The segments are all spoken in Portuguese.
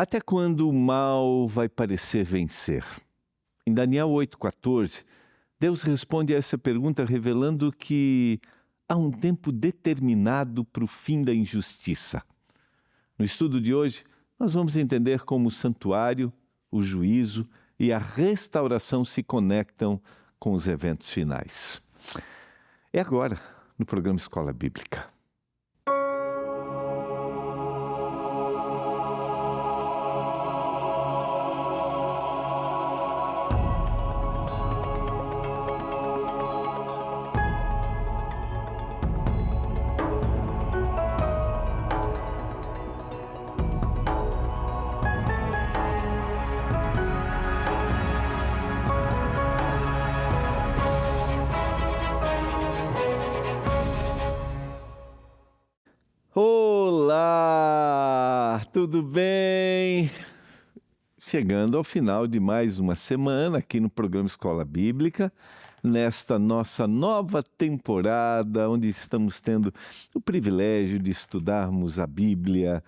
Até quando o mal vai parecer vencer? Em Daniel 8,14, Deus responde a essa pergunta revelando que há um tempo determinado para o fim da injustiça. No estudo de hoje, nós vamos entender como o santuário, o juízo e a restauração se conectam com os eventos finais. É agora, no programa Escola Bíblica. Olá, tudo bem? Chegando ao final de mais uma semana aqui no programa Escola Bíblica, nesta nossa nova temporada, onde estamos tendo o privilégio de estudarmos a Bíblia,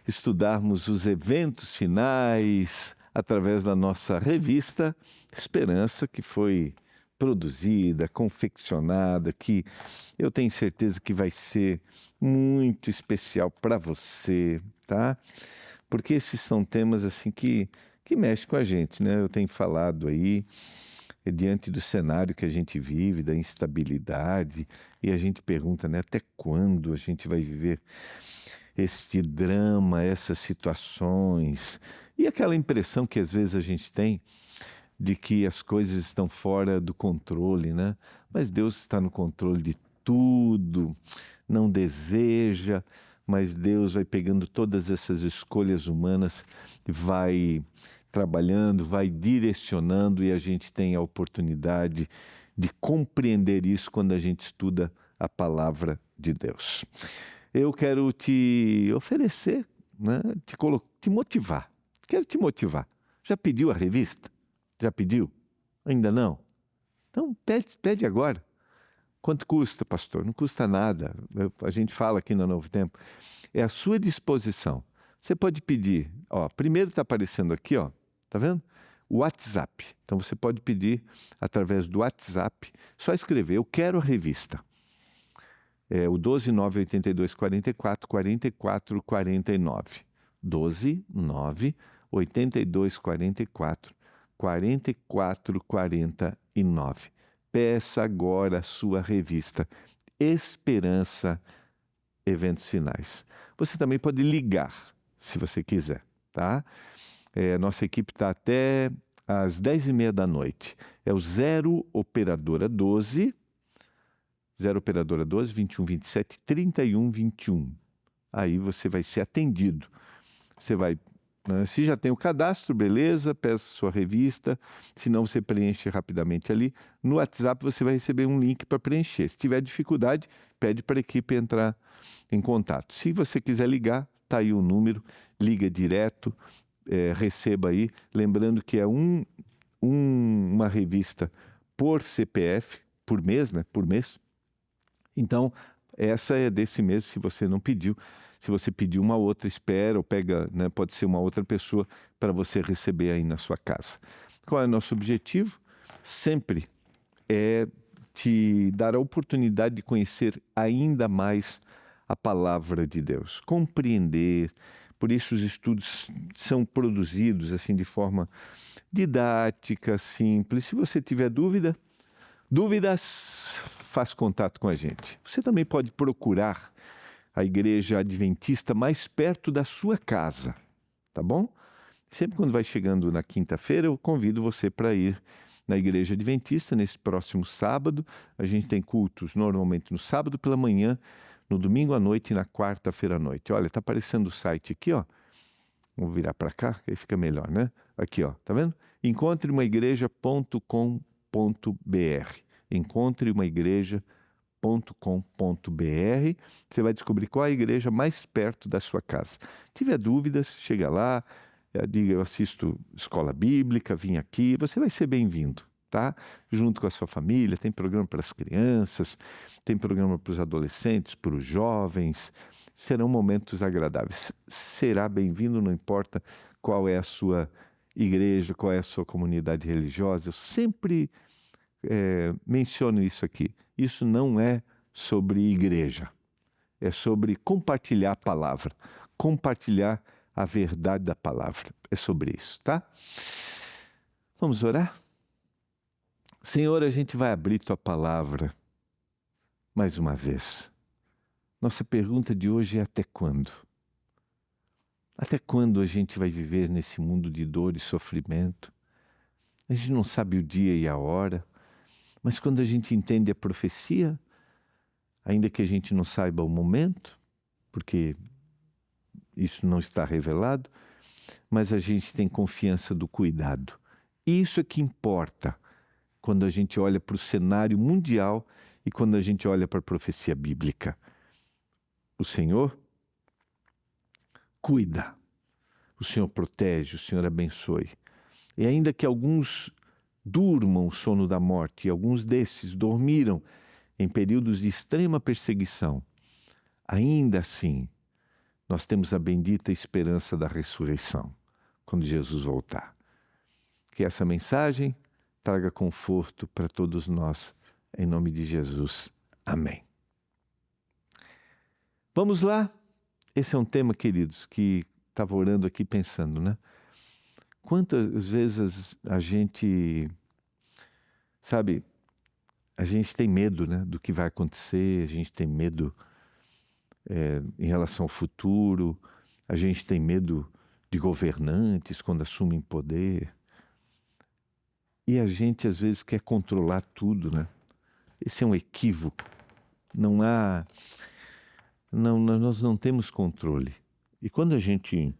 estudarmos os eventos finais, através da nossa revista Esperança, que foi produzida, confeccionada, que eu tenho certeza que vai ser muito especial para você, tá? Porque esses são temas assim que mexem com a gente, né? Eu tenho falado aí, diante do cenário que a gente vive, da instabilidade, e a gente pergunta, né, até quando a gente vai viver este drama, essas situações, e aquela impressão que às vezes a gente tem de que as coisas estão fora do controle, né? Mas Deus está no controle de tudo, não deseja, mas Deus vai pegando todas essas escolhas humanas, vai trabalhando, vai direcionando, e a gente tem a oportunidade de compreender isso quando a gente estuda a palavra de Deus. Eu quero te oferecer, né? te motivar. Quero te motivar. Já pediu a revista? Já pediu? Ainda não? Então pede agora. Quanto custa, pastor? Não custa nada. A gente fala aqui no Novo Tempo. É à sua disposição. Você pode pedir. Primeiro está aparecendo aqui, tá vendo? O WhatsApp. Então você pode pedir através do WhatsApp. Só escrever, eu quero a revista. É o 12982444449. 12982444449. Peça agora a sua revista Esperança, Eventos Finais. Você também pode ligar, se você quiser, tá? Nossa equipe está até às 10h30 da noite. É o 0 Operadora 12 2127 3121. Aí você vai ser atendido. Você vai, né, se já tem o cadastro, beleza, peça sua revista. Se não, você preenche rapidamente ali. No WhatsApp você vai receber um link para preencher. Se tiver dificuldade, pede para a equipe entrar em contato. Se você quiser ligar, está aí o número, liga direto, receba aí. Lembrando que é uma revista por CPF, por mês, né? Por mês. Então, essa é desse mês, se você não pediu. Se você pedir uma outra, espera ou pega, né, pode ser uma outra pessoa para você receber aí na sua casa. Qual é o nosso objetivo? Sempre é te dar a oportunidade de conhecer ainda mais a palavra de Deus, compreender. Por isso os estudos são produzidos assim de forma didática, simples. Se você tiver dúvidas, faz contato com a gente. Você também pode procurar a igreja adventista mais perto da sua casa, tá bom? Sempre quando vai chegando na quinta-feira, eu convido você para ir na igreja adventista nesse próximo sábado. A gente tem cultos normalmente no sábado pela manhã, no domingo à noite e na quarta-feira à noite. Olha, tá aparecendo o site aqui, Vou virar para cá, que aí fica melhor, né? Aqui, tá vendo? encontreumaigreja.com.br. encontreumaigreja.com.br. Você vai descobrir qual é a igreja mais perto da sua casa. Se tiver dúvidas, chega lá, diga, eu assisto escola bíblica, vim aqui, você vai ser bem-vindo, tá? Junto com a sua família, tem programa para as crianças, tem programa para os adolescentes, para os jovens, serão momentos agradáveis. Será bem-vindo, não importa qual é a sua igreja, qual é a sua comunidade religiosa. Eu sempre menciono isso aqui. Isso não é sobre igreja. É sobre compartilhar a palavra, compartilhar a verdade da palavra. É sobre isso, tá? Vamos orar? Senhor, a gente vai abrir tua palavra mais uma vez. Nossa pergunta de hoje é até quando? Até quando a gente vai viver nesse mundo de dor e sofrimento? A gente não sabe o dia e a hora, mas quando a gente entende a profecia, ainda que a gente não saiba o momento, porque isso não está revelado, mas a gente tem confiança do cuidado. E isso é que importa quando a gente olha para o cenário mundial e quando a gente olha para a profecia bíblica. O Senhor cuida, o Senhor protege, o Senhor abençoe. E ainda que alguns durmam o sono da morte, e alguns desses dormiram em períodos de extrema perseguição, ainda assim, nós temos a bendita esperança da ressurreição, quando Jesus voltar. Que essa mensagem traga conforto para todos nós, em nome de Jesus. Amém. Vamos lá? Esse é um tema, queridos, que estava orando aqui pensando, né? Quantas vezes a gente, sabe, a gente tem medo, né, do que vai acontecer, a gente tem medo em relação ao futuro, a gente tem medo de governantes quando assumem poder. E a gente, às vezes, quer controlar tudo, né? Esse é um equívoco. Nós não temos controle. E quando a gente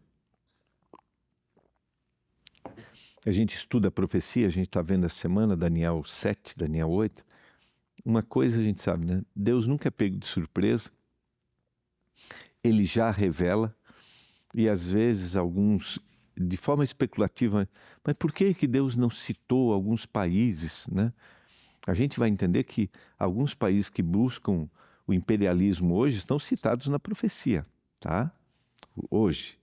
estuda a profecia, a gente está vendo essa semana, Daniel 7, Daniel 8, uma coisa a gente sabe, né? Deus nunca é pego de surpresa, Ele já revela, e às vezes alguns, de forma especulativa, mas por que Deus não citou alguns países, né? A gente vai entender que alguns países que buscam o imperialismo hoje estão citados na profecia, tá? Hoje.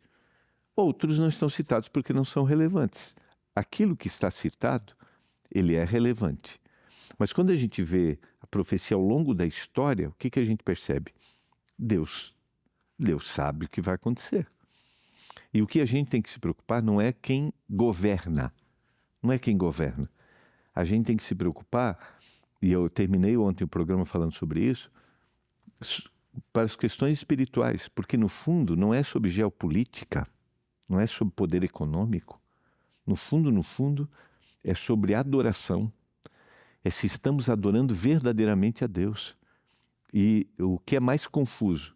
Outros não estão citados porque não são relevantes. Aquilo que está citado, ele é relevante. Mas quando a gente vê a profecia ao longo da história, o que a gente percebe? Deus sabe o que vai acontecer. E o que a gente tem que se preocupar não é quem governa. Não é quem governa. A gente tem que se preocupar, e eu terminei ontem o programa falando sobre isso, para as questões espirituais, porque no fundo não é sobre geopolítica, não é sobre poder econômico. No fundo, é sobre adoração. É se estamos adorando verdadeiramente a Deus. E o que é mais confuso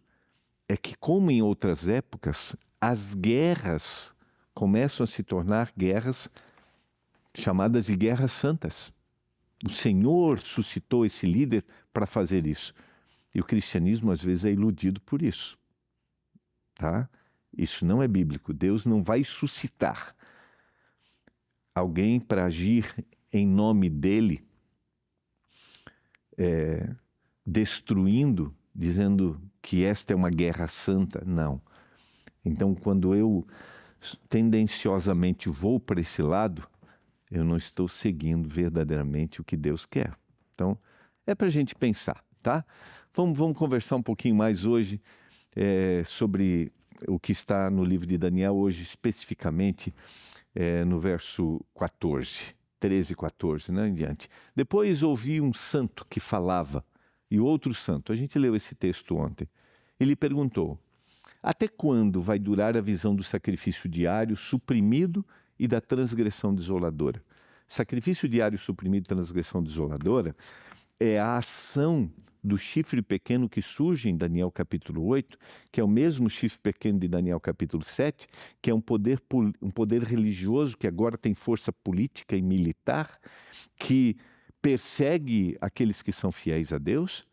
é que, como em outras épocas, as guerras começam a se tornar guerras chamadas de guerras santas. O Senhor suscitou esse líder para fazer isso. E o cristianismo, às vezes, é iludido por isso. Tá? Isso não é bíblico. Deus não vai suscitar alguém para agir em nome dele, destruindo, dizendo que esta é uma guerra santa. Não. Então, quando eu tendenciosamente vou para esse lado, eu não estou seguindo verdadeiramente o que Deus quer. Então, é para a gente pensar, tá? Vamos conversar um pouquinho mais hoje sobre o que está no livro de Daniel, hoje especificamente no verso 14, 13 e 14, né, em diante. Depois ouvi um santo que falava, e outro santo, a gente leu esse texto ontem. Ele perguntou: até quando vai durar a visão do sacrifício diário suprimido e da transgressão desoladora? Sacrifício diário suprimido e transgressão desoladora é a ação do chifre pequeno que surge em Daniel capítulo 8, que é o mesmo chifre pequeno de Daniel capítulo 7, que é um poder religioso que agora tem força política e militar, que persegue aqueles que são fiéis a Deus.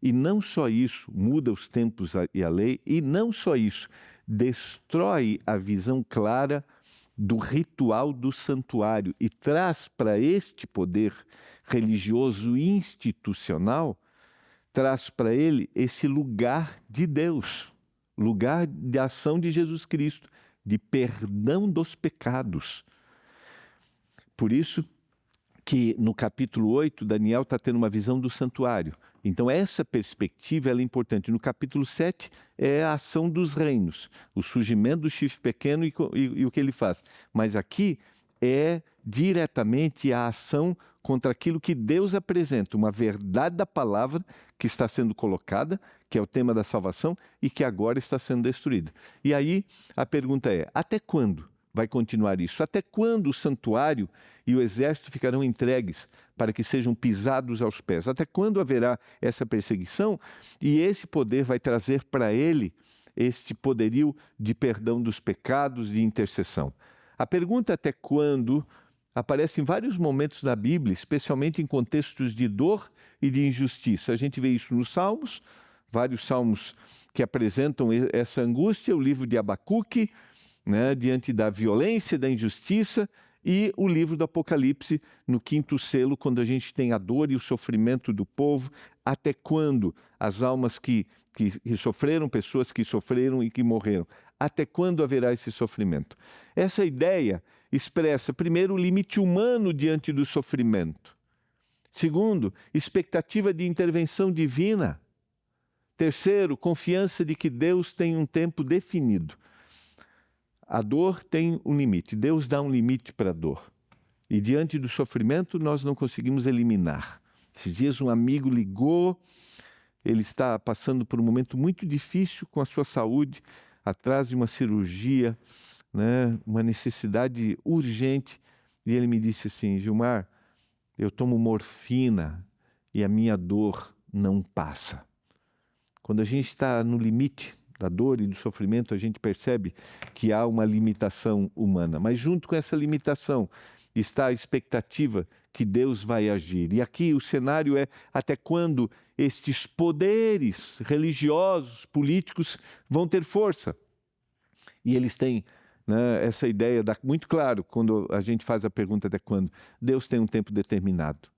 E não só isso, muda os tempos e a lei, e não só isso, destrói a visão clara do ritual do santuário e traz para este poder religioso institucional, traz para ele esse lugar de Deus, lugar de ação de Jesus Cristo, de perdão dos pecados. Por isso que no capítulo 8, Daniel está tendo uma visão do santuário. Então essa perspectiva ela é importante. No capítulo 7 é a ação dos reinos, o surgimento do chifre pequeno e o que ele faz. Mas aqui é diretamente a ação contra aquilo que Deus apresenta, uma verdade da palavra que está sendo colocada, que é o tema da salvação, e que agora está sendo destruída. E aí a pergunta é, até quando vai continuar isso? Até quando o santuário e o exército ficarão entregues para que sejam pisados aos pés? Até quando haverá essa perseguição? E esse poder vai trazer para ele este poderio de perdão dos pecados, de intercessão. A pergunta até quando aparece em vários momentos da Bíblia, especialmente em contextos de dor e de injustiça. A gente vê isso nos Salmos, vários salmos que apresentam essa angústia, o livro de Abacuque, né, diante da violência, da injustiça, e o livro do Apocalipse, no 5º selo, quando a gente tem a dor e o sofrimento do povo, até quando as almas que sofreram, pessoas que sofreram e que morreram, até quando haverá esse sofrimento? Essa ideia expressa, primeiro, o limite humano diante do sofrimento. Segundo, expectativa de intervenção divina. Terceiro, confiança de que Deus tem um tempo definido. A dor tem um limite, Deus dá um limite para a dor. E diante do sofrimento nós não conseguimos eliminar. Esses dias um amigo ligou, ele está passando por um momento muito difícil com a sua saúde, atrás de uma cirurgia, né, uma necessidade urgente. E ele me disse assim, Gilmar, eu tomo morfina e a minha dor não passa. Quando a gente está no limite da dor e do sofrimento, a gente percebe que há uma limitação humana. Mas junto com essa limitação está a expectativa que Deus vai agir. E aqui o cenário é até quando estes poderes religiosos, políticos, vão ter força. E eles têm, né, essa ideia, muito claro, quando a gente faz a pergunta até quando, Deus tem um tempo determinado.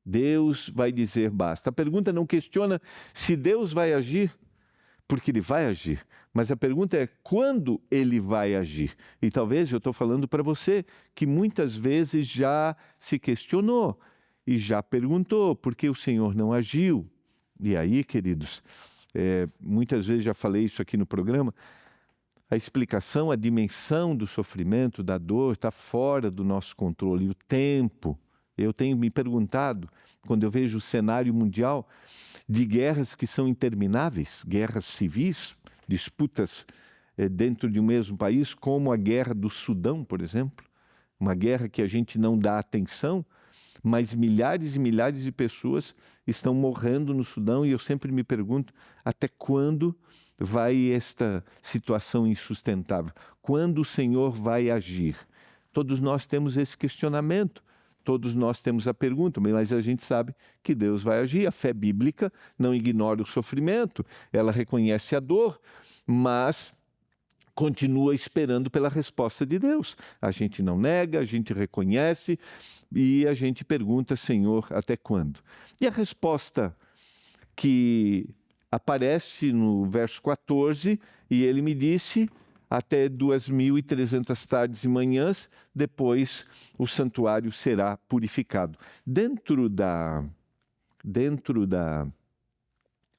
Deus vai dizer basta. A pergunta não questiona se Deus vai agir, porque Ele vai agir. Mas a pergunta é quando Ele vai agir. E talvez eu estou falando para você que muitas vezes já se questionou e já perguntou por que o Senhor não agiu. E aí, queridos, muitas vezes já falei isso aqui no programa, a explicação, a dimensão do sofrimento, da dor, está fora do nosso controle. O tempo. Eu tenho me perguntado, quando eu vejo o cenário mundial de guerras que são intermináveis, guerras civis, disputas dentro de um mesmo país, como a guerra do Sudão, por exemplo, uma guerra que a gente não dá atenção, mas milhares e milhares de pessoas estão morrendo no Sudão, e eu sempre me pergunto, até quando vai esta situação insustentável? Quando o Senhor vai agir? Todos nós temos esse questionamento. Todos nós temos a pergunta, mas a gente sabe que Deus vai agir. A fé bíblica não ignora o sofrimento, ela reconhece a dor, mas continua esperando pela resposta de Deus. A gente não nega, a gente reconhece e a gente pergunta, Senhor, até quando? E a resposta que aparece no verso 14, e ele me disse, até 2.300 tardes e manhãs, depois o santuário será purificado. Dentro da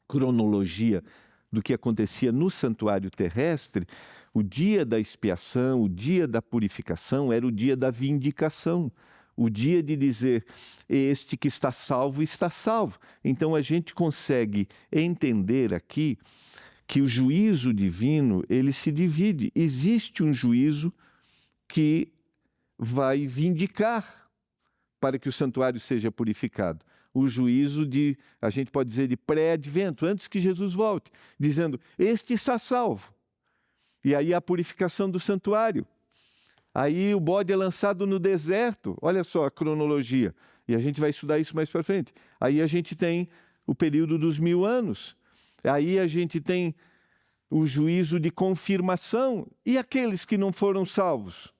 cronologia do que acontecia no santuário terrestre, o dia da expiação, o dia da purificação, era o dia da vindicação. O dia de dizer, este que está salvo, está salvo. Então a gente consegue entender aqui que o juízo divino, ele se divide. Existe um juízo que vai vindicar para que o santuário seja purificado. O juízo de, a gente pode dizer, de pré-advento, antes que Jesus volte, dizendo, este está salvo. E aí a purificação do santuário. Aí o bode é lançado no deserto, olha só a cronologia, e a gente vai estudar isso mais para frente. Aí a gente tem o período dos 1000 anos, aí a gente tem o juízo de confirmação, e aqueles que não foram salvos?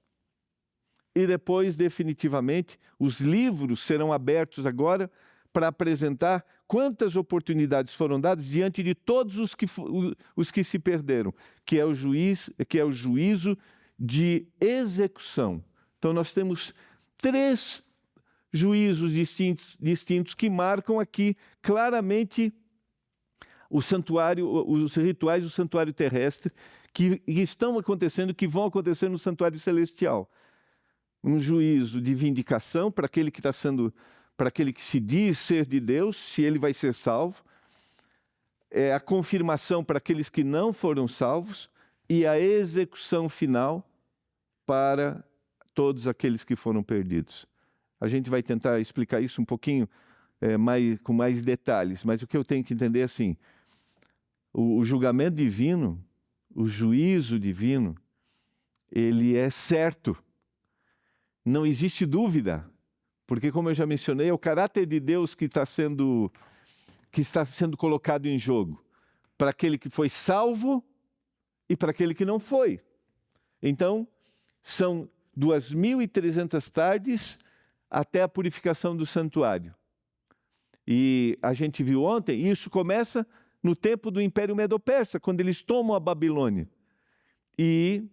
E depois, definitivamente, os livros serão abertos agora para apresentar quantas oportunidades foram dadas diante de todos os que se perderam, que é o juízo de execução. Então nós temos 3 juízos distintos que marcam aqui claramente o santuário, os rituais do santuário terrestre que estão acontecendo, que vão acontecer no santuário celestial. Um juízo de vindicação para aquele que para aquele que se diz ser de Deus, se ele vai ser salvo. A confirmação para aqueles que não foram salvos e a execução final para todos aqueles que foram perdidos. A gente vai tentar explicar isso um pouquinho com mais detalhes, mas o que eu tenho que entender é assim, o julgamento divino, o juízo divino, ele é certo. Não existe dúvida, porque, como eu já mencionei, é o caráter de Deus que está sendo colocado em jogo para aquele que foi salvo e para aquele que não foi. Então, são 2.300 tardes até a purificação do santuário. E a gente viu ontem, isso começa no tempo do Império Medo-Persa, quando eles tomam a Babilônia. E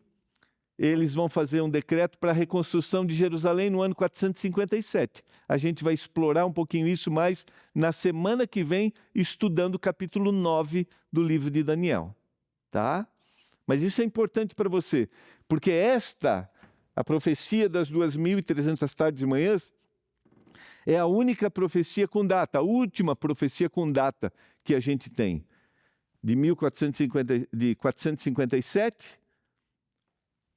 eles vão fazer um decreto para a reconstrução de Jerusalém no ano 457. A gente vai explorar um pouquinho isso mais na semana que vem, estudando o capítulo 9 do livro de Daniel. Tá? Mas isso é importante para você, porque a profecia das 2.300 tardes e manhãs, é a única profecia com data, a última profecia com data que a gente tem, de 457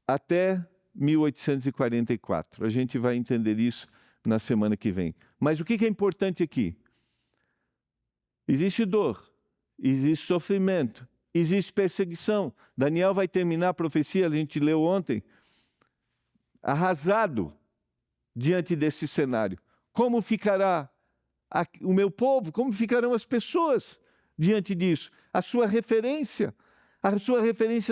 até 1844. A gente vai entender isso na semana que vem. Mas o que é importante aqui? Existe dor, existe sofrimento, existe perseguição. Daniel vai terminar a profecia, a gente leu ontem, arrasado diante desse cenário. Como ficará o meu povo? Como ficarão as pessoas diante disso? A sua referência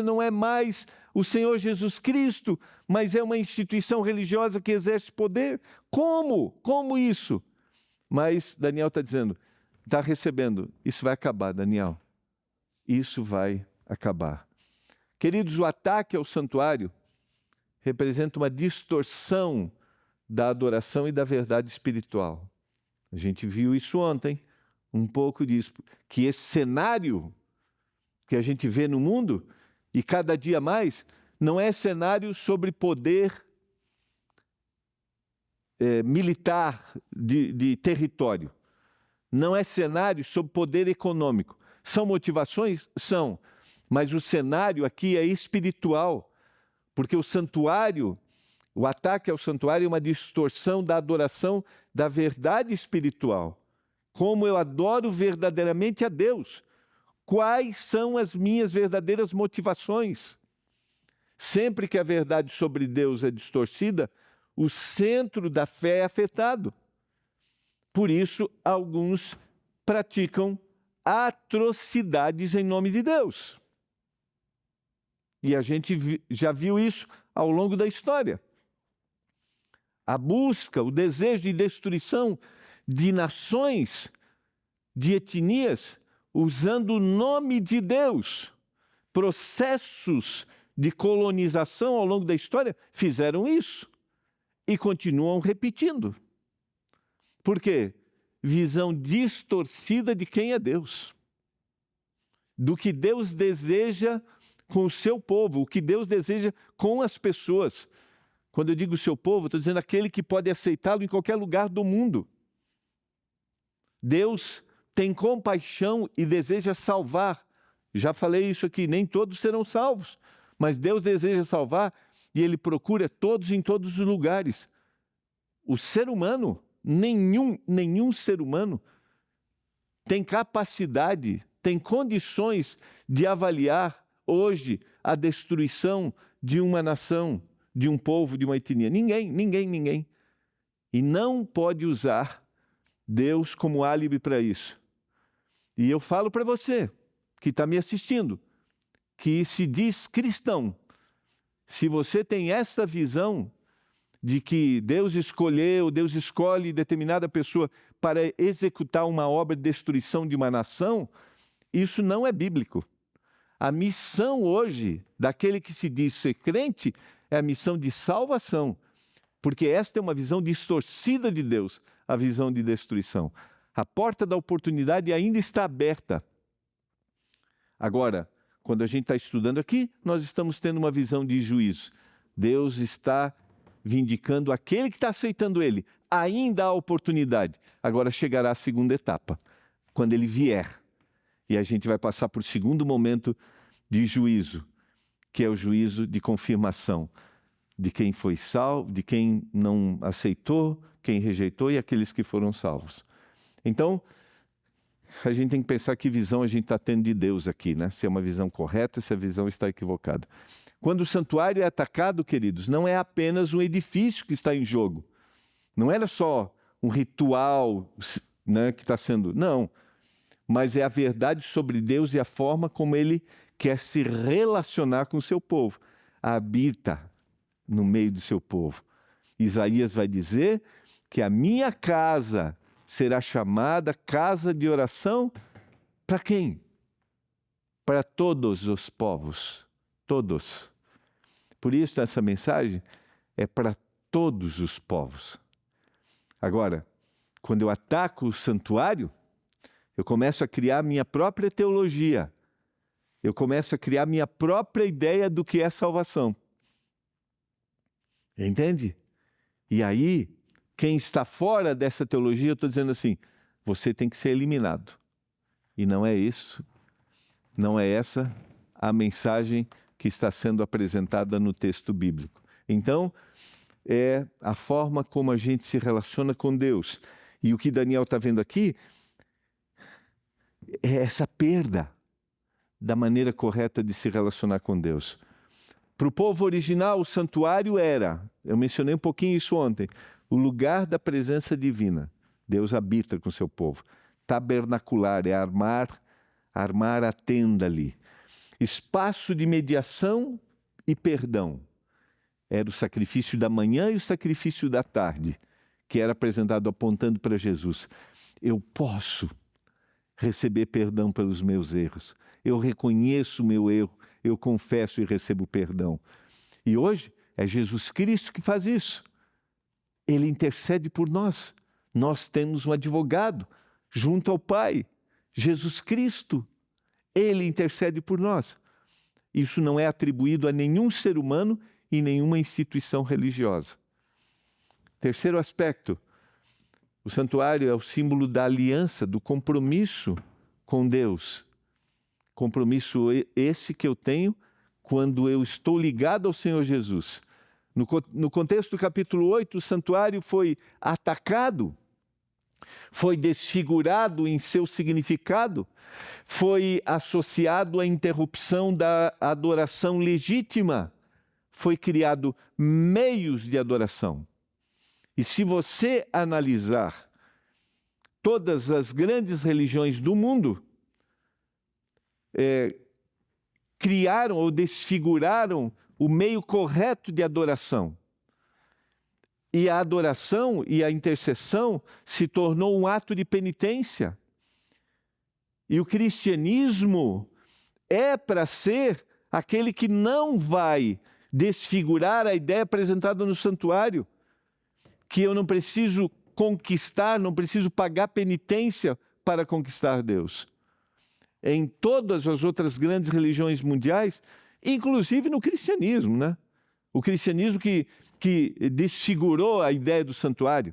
não é mais o Senhor Jesus Cristo, mas é uma instituição religiosa que exerce poder. Como? Como isso? Mas Daniel está dizendo, está recebendo, isso vai acabar, Daniel. Isso vai acabar. Queridos, o ataque ao santuário representa uma distorção da adoração e da verdade espiritual. A gente viu isso ontem, um pouco disso, que esse cenário que a gente vê no mundo, e cada dia mais, não é cenário sobre poder militar de território. Não é cenário sobre poder econômico. São motivações? São. Mas o cenário aqui é espiritual, porque o santuário, o ataque ao santuário é uma distorção da adoração da verdade espiritual. Como eu adoro verdadeiramente a Deus. Quais são as minhas verdadeiras motivações? Sempre que a verdade sobre Deus é distorcida, o centro da fé é afetado. Por isso, alguns praticam atrocidades em nome de Deus. E a gente já viu isso ao longo da história. A busca, o desejo de destruição de nações, de etnias, usando o nome de Deus. Processos de colonização ao longo da história fizeram isso e continuam repetindo. Por quê? Visão distorcida de quem é Deus, do que Deus deseja com o seu povo, o que Deus deseja com as pessoas. Quando eu digo o seu povo, estou dizendo aquele que pode aceitá-lo em qualquer lugar do mundo. Deus tem compaixão e deseja salvar. Já falei isso aqui, nem todos serão salvos, mas Deus deseja salvar e Ele procura todos em todos os lugares. O ser humano, nenhum ser humano tem capacidade, tem condições de avaliar hoje a destruição de uma nação, de um povo, de uma etnia. Ninguém. E não pode usar Deus como álibi para isso. E eu falo para você, que está me assistindo, que se diz cristão, se você tem essa visão de que Deus escolhe determinada pessoa para executar uma obra de destruição de uma nação, isso não é bíblico. A missão hoje daquele que se diz ser crente é a missão de salvação, porque esta é uma visão distorcida de Deus, a visão de destruição. A porta da oportunidade ainda está aberta. Agora, quando a gente está estudando aqui, nós estamos tendo uma visão de juízo. Deus está vindicando aquele que está aceitando ele. Ainda há oportunidade. Agora chegará a segunda etapa, quando ele vier. E a gente vai passar por segundo momento de juízo, que é o juízo de confirmação de quem foi salvo, de quem não aceitou, quem rejeitou e aqueles que foram salvos. Então, a gente tem que pensar que visão a gente está tendo de Deus aqui, né? Se é uma visão correta, se a visão está equivocada. Quando o santuário é atacado, queridos, não é apenas um edifício que está em jogo. Não era só um ritual, né, que está sendo... Não, mas é a verdade sobre Deus e a forma como Ele quer se relacionar com o seu povo. Habita no meio do seu povo. Isaías vai dizer que a minha casa será chamada casa de oração para quem? Para todos os povos. Todos. Por isso, essa mensagem é para todos os povos. Agora, quando eu ataco o santuário, eu começo a criar minha própria teologia. Eu começo a criar minha própria ideia do que é salvação. Entende? E aí, quem está fora dessa teologia, eu estou dizendo assim, você tem que ser eliminado. E não é isso, não é essa a mensagem que está sendo apresentada no texto bíblico. Então, é a forma como a gente se relaciona com Deus. E o que Daniel está vendo aqui é essa perda da maneira correta de se relacionar com Deus. Para o povo original, o santuário era, eu mencionei um pouquinho isso ontem, o lugar da presença divina. Deus habita com o seu povo. Tabernacular é armar a tenda ali. Espaço de mediação e perdão. Era o sacrifício da manhã e o sacrifício da tarde, que era apresentado apontando para Jesus. Eu posso receber perdão pelos meus erros. Eu reconheço o meu erro, eu confesso e recebo perdão. E hoje é Jesus Cristo que faz isso. Ele intercede por nós. Nós temos um advogado junto ao Pai, Jesus Cristo. Ele intercede por nós. Isso não é atribuído a nenhum ser humano e nenhuma instituição religiosa. Terceiro aspecto, o santuário é o símbolo da aliança, do compromisso com Deus. Compromisso esse que eu tenho quando eu estou ligado ao Senhor Jesus. No contexto do capítulo 8, o santuário foi atacado, foi desfigurado em seu significado, foi associado à interrupção da adoração legítima, foi criado meios de adoração. E se você analisar todas as grandes religiões do mundo, criaram ou desfiguraram o meio correto de adoração. E a adoração e a intercessão se tornou um ato de penitência. E o cristianismo é para ser aquele que não vai desfigurar a ideia apresentada no santuário, que eu não preciso conquistar, não preciso pagar penitência para conquistar Deus. Em todas as outras grandes religiões mundiais, inclusive no cristianismo, né? O cristianismo que desfigurou a ideia do santuário,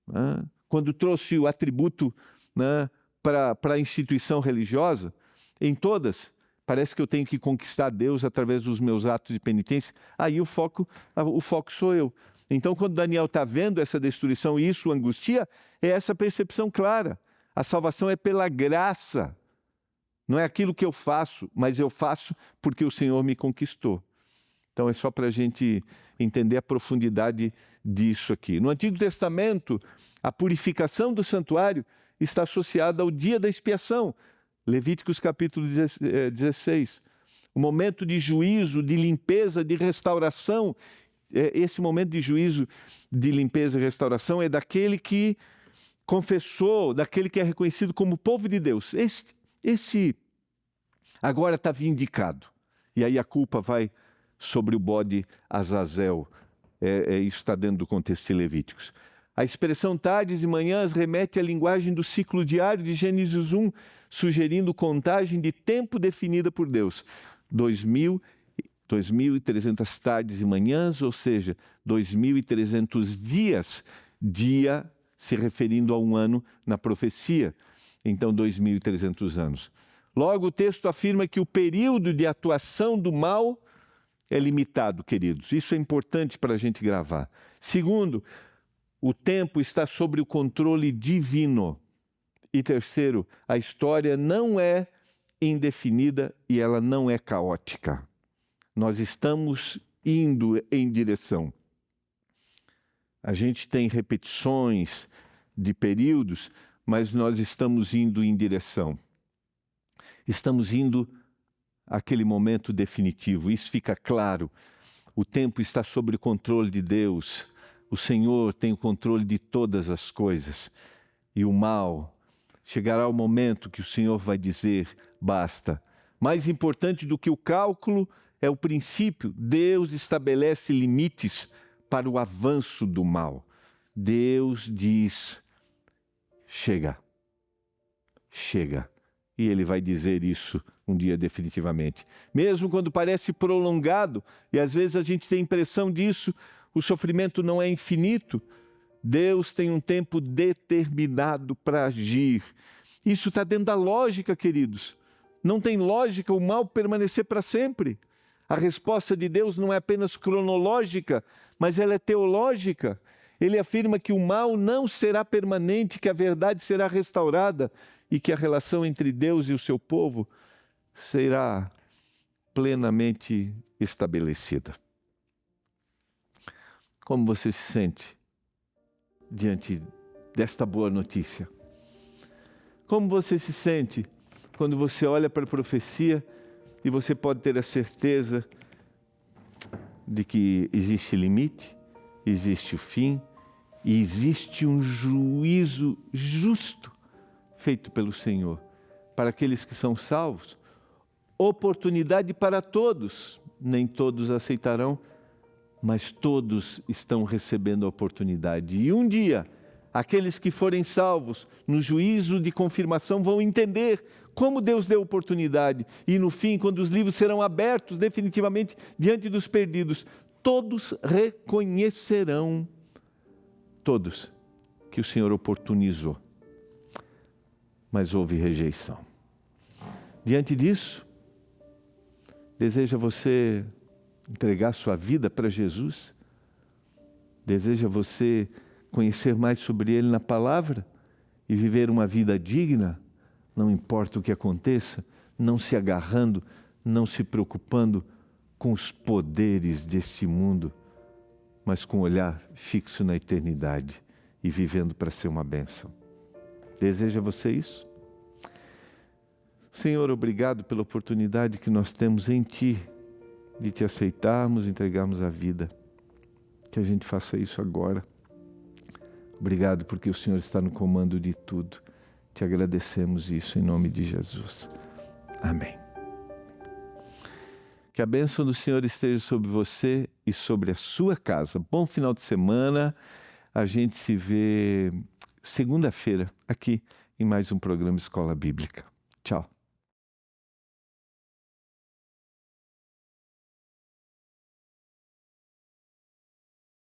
né? Quando trouxe o atributo, né, para a instituição religiosa, em todas, parece que eu tenho que conquistar Deus através dos meus atos de penitência. Aí o foco sou eu. Então, quando Daniel está vendo essa destruição e isso o angustia, é essa percepção clara. A salvação é pela graça. Não é aquilo que eu faço, mas eu faço porque o Senhor me conquistou. Então, é só para a gente entender a profundidade disso aqui. No Antigo Testamento, a purificação do santuário está associada ao dia da expiação. Levíticos capítulo 16. O momento de juízo, de limpeza, de restauração. Esse momento de juízo, de limpeza e restauração é daquele que confessou daquele que é reconhecido como povo de Deus. Este agora está vindicado. E aí a culpa vai sobre o bode Azazel. Isso está dentro do contexto de Levíticos. A expressão tardes e manhãs remete à linguagem do ciclo diário de Gênesis 1, sugerindo contagem de tempo definida por Deus. 2.300 tardes e manhãs, ou seja, 2.300 dias, dia se referindo a um ano na profecia. Então, 2.300 anos. Logo, o texto afirma que o período de atuação do mal é limitado, queridos. Isso é importante para a gente gravar. Segundo, o tempo está sob o controle divino. E terceiro, a história não é indefinida e ela não é caótica. Nós estamos indo em direção. A gente tem repetições de períodos, mas nós estamos indo em direção. Estamos indo àquele momento definitivo, isso fica claro. O tempo está sob o controle de Deus. O Senhor tem o controle de todas as coisas. E o mal, chegará o momento que o Senhor vai dizer, basta. Mais importante do que o cálculo é o princípio. Deus estabelece limites para o avanço do mal. Deus diz, chega, chega. E Ele vai dizer isso um dia definitivamente. Mesmo quando parece prolongado, e às vezes a gente tem a impressão disso, o sofrimento não é infinito. Deus tem um tempo determinado para agir. Isso está dentro da lógica, queridos. Não tem lógica o mal permanecer para sempre. A resposta de Deus não é apenas cronológica, mas ela é teológica. Ele afirma que o mal não será permanente, que a verdade será restaurada e que a relação entre Deus e o seu povo será plenamente estabelecida. Como você se sente diante desta boa notícia? Como você se sente quando você olha para a profecia e você pode ter a certeza de que existe limite, existe o fim e existe um juízo justo feito pelo Senhor para aqueles que são salvos? Oportunidade para todos, nem todos aceitarão, mas todos estão recebendo a oportunidade. E um dia, aqueles que forem salvos, no juízo de confirmação, vão entender como Deus deu oportunidade. E no fim, quando os livros serão abertos definitivamente diante dos perdidos, todos reconhecerão, todos, que o Senhor oportunizou. Mas houve rejeição. Diante disso, deseja você entregar sua vida para Jesus? Deseja você conhecer mais sobre Ele na palavra e viver uma vida digna? Não importa o que aconteça, não se agarrando, não se preocupando com os poderes deste mundo, mas com o olhar fixo na eternidade e vivendo para ser uma bênção. Deseja você isso? Senhor, obrigado pela oportunidade que nós temos em Ti, de Te aceitarmos, entregarmos a vida. Que a gente faça isso agora. Obrigado porque o Senhor está no comando de tudo. Te agradecemos isso em nome de Jesus. Amém. Que a bênção do Senhor esteja sobre você e sobre a sua casa. Bom final de semana. A gente se vê segunda-feira aqui em mais um programa Escola Bíblica. Tchau.